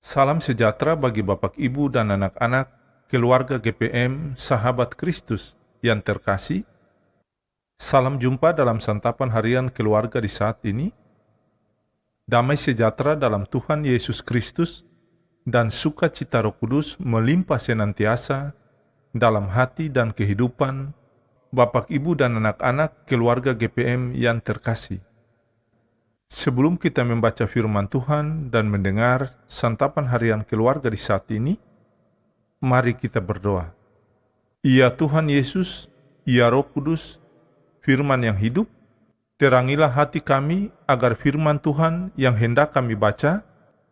Salam sejahtera bagi Bapak, Ibu, dan anak-anak, keluarga GPM, sahabat Kristus yang terkasih. Salam jumpa dalam santapan harian keluarga di saat ini. Damai sejahtera dalam Tuhan Yesus Kristus dan sukacita Roh Kudus melimpah senantiasa dalam hati dan kehidupan Bapak, Ibu, dan anak-anak keluarga GPM yang terkasih. Sebelum kita membaca firman Tuhan dan mendengar santapan harian keluarga di saat ini, mari kita berdoa. Ya Tuhan Yesus, ya Roh Kudus, firman yang hidup, terangilah hati kami agar firman Tuhan yang hendak kami baca,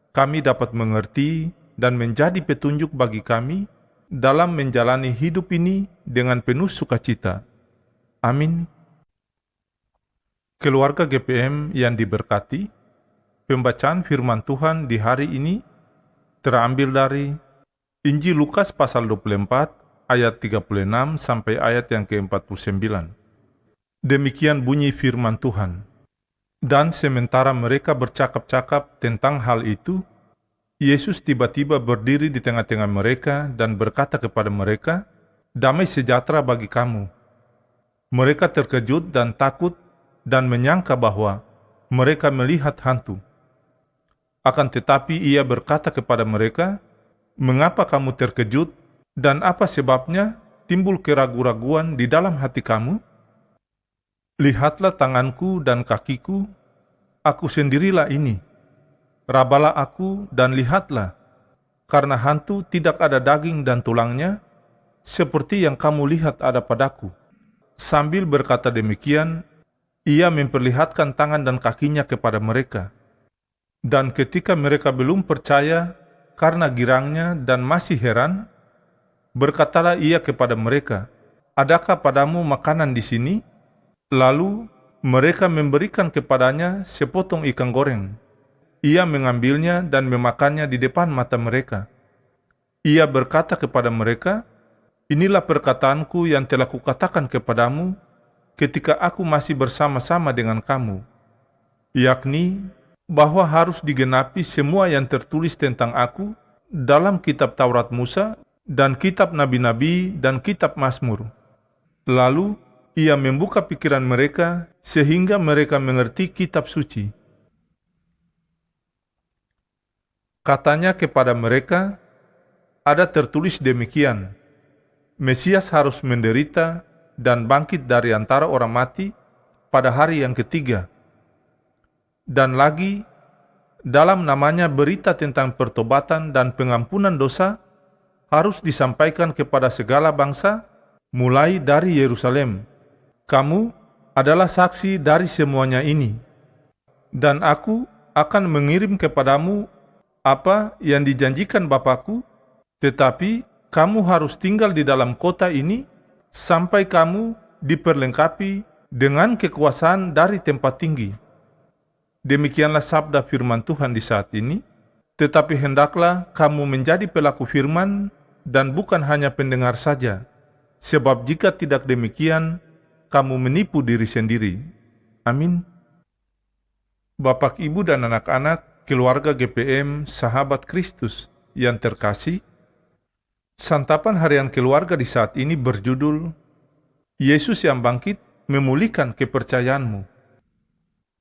kami dapat mengerti dan menjadi petunjuk bagi kami dalam menjalani hidup ini dengan penuh sukacita. Amin. Keluarga GPM yang diberkati, pembacaan firman Tuhan di hari ini terambil dari Injil Lukas pasal 24 ayat 36 sampai ayat yang ke-49. Demikian bunyi firman Tuhan. Dan sementara mereka bercakap-cakap tentang hal itu, Yesus tiba-tiba berdiri di tengah-tengah mereka dan berkata kepada mereka, "Damai sejahtera bagi kamu." Mereka terkejut dan takut dan menyangka bahwa mereka melihat hantu. Akan tetapi ia berkata kepada mereka, "Mengapa kamu terkejut dan apa sebabnya timbul keraguan-raguan di dalam hati kamu? Lihatlah tanganku dan kakiku, aku sendirilah ini. Rabalah aku dan lihatlah, karena hantu tidak ada daging dan tulangnya, seperti yang kamu lihat ada padaku." Sambil berkata demikian, ia memperlihatkan tangan dan kakinya kepada mereka. Dan ketika mereka belum percaya karena girangnya dan masih heran, berkatalah ia kepada mereka, "Adakah padamu makanan di sini?" Lalu mereka memberikan kepadanya sepotong ikan goreng. Ia mengambilnya dan memakannya di depan mata mereka. Ia berkata kepada mereka, "Inilah perkataanku yang telah kukatakan kepadamu ketika aku masih bersama-sama dengan kamu, yakni bahwa harus digenapi semua yang tertulis tentang aku dalam kitab Taurat Musa dan kitab Nabi-Nabi dan kitab Mazmur." Lalu ia membuka pikiran mereka sehingga mereka mengerti kitab suci. Katanya kepada mereka, "Ada tertulis demikian, Mesias harus menderita dan bangkit dari antara orang mati pada hari yang ketiga. Dan lagi, dalam namanya berita tentang pertobatan dan pengampunan dosa harus disampaikan kepada segala bangsa, mulai dari Yerusalem. Kamu adalah saksi dari semuanya ini. Dan aku akan mengirim kepadamu apa yang dijanjikan Bapakku, tetapi kamu harus tinggal di dalam kota ini sampai kamu diperlengkapi dengan kekuasaan dari tempat tinggi." Demikianlah sabda firman Tuhan di saat ini. Tetapi hendaklah kamu menjadi pelaku firman dan bukan hanya pendengar saja, sebab jika tidak demikian, kamu menipu diri sendiri. Amin. Bapak, Ibu, dan anak-anak keluarga GPM, sahabat Kristus yang terkasih, santapan harian keluarga di saat ini berjudul Yesus yang bangkit memulihkan kepercayaanmu.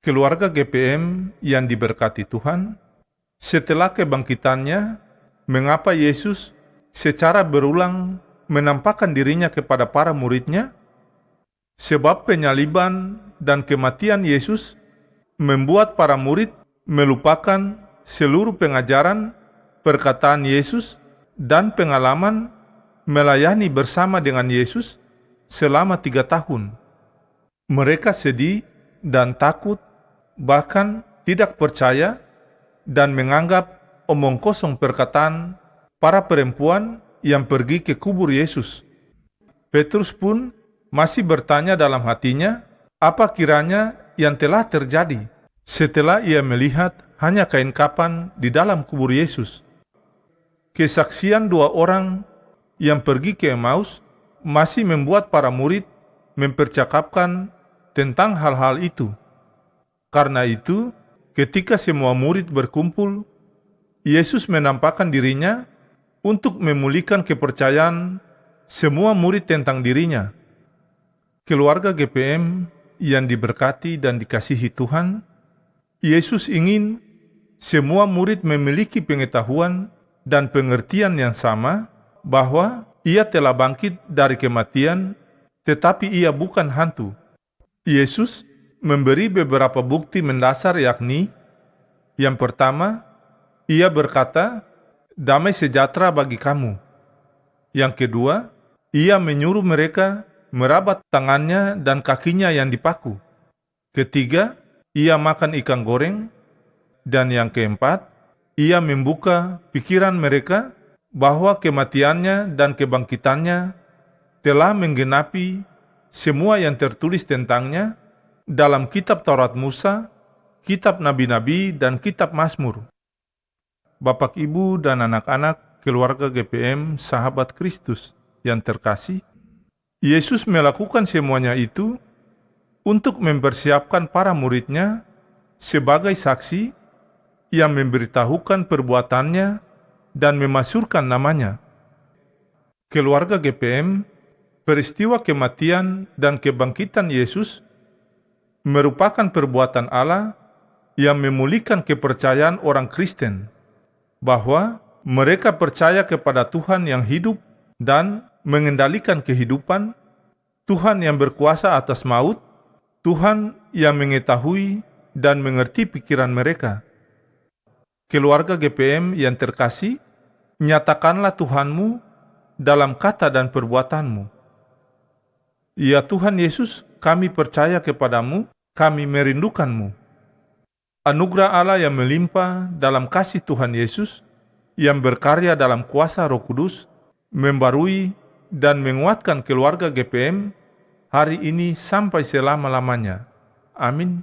Keluarga GPM yang diberkati Tuhan, setelah kebangkitannya, mengapa Yesus secara berulang menampakkan dirinya kepada para muridnya? Sebab penyaliban dan kematian Yesus membuat para murid melupakan seluruh pengajaran, perkataan Yesus, dan pengalaman melayani bersama dengan Yesus selama 3 tahun. Mereka sedih dan takut, bahkan tidak percaya, dan menganggap omong kosong perkataan para perempuan yang pergi ke kubur Yesus. Petrus pun masih bertanya dalam hatinya, apa kiranya yang telah terjadi setelah ia melihat hanya kain kapan di dalam kubur Yesus. Kesaksian 2 orang yang pergi ke Emmaus masih membuat para murid mempercakapkan tentang hal-hal itu. Karena itu, ketika semua murid berkumpul, Yesus menampakkan dirinya untuk memulihkan kepercayaan semua murid tentang dirinya. Keluarga GPM yang diberkati dan dikasihi Tuhan, Yesus ingin semua murid memiliki pengetahuan dan pengertian yang sama bahwa Ia telah bangkit dari kematian, tetapi Ia bukan hantu. Yesus memberi beberapa bukti mendasar, yakni yang pertama, Ia berkata, "Damai sejahtera bagi kamu." Yang kedua, Ia menyuruh mereka merabat tangannya dan kakinya yang dipaku. Ketiga, Ia makan ikan goreng. Dan yang keempat, Ia membuka pikiran mereka bahwa kematiannya dan kebangkitannya telah menggenapi semua yang tertulis tentangnya dalam kitab Taurat Musa, kitab Nabi-Nabi, dan kitab Mazmur. Bapak, Ibu, dan anak-anak keluarga GPM, sahabat Kristus yang terkasih, Yesus melakukan semuanya itu untuk mempersiapkan para muridnya sebagai saksi yang memberitahukan perbuatannya dan memasyurkan namanya. Keluarga GPM, peristiwa kematian dan kebangkitan Yesus merupakan perbuatan Allah yang memulihkan kepercayaan orang Kristen bahwa mereka percaya kepada Tuhan yang hidup dan mengendalikan kehidupan, Tuhan yang berkuasa atas maut, Tuhan yang mengetahui dan mengerti pikiran mereka. Keluarga GPM yang terkasih, nyatakanlah Tuhanmu dalam kata dan perbuatanmu. Ya Tuhan Yesus, kami percaya kepadamu, kami merindukanmu. Anugerah Allah yang melimpah dalam kasih Tuhan Yesus, yang berkarya dalam kuasa Roh Kudus, membarui dan menguatkan keluarga GPM hari ini sampai selama-lamanya. Amin.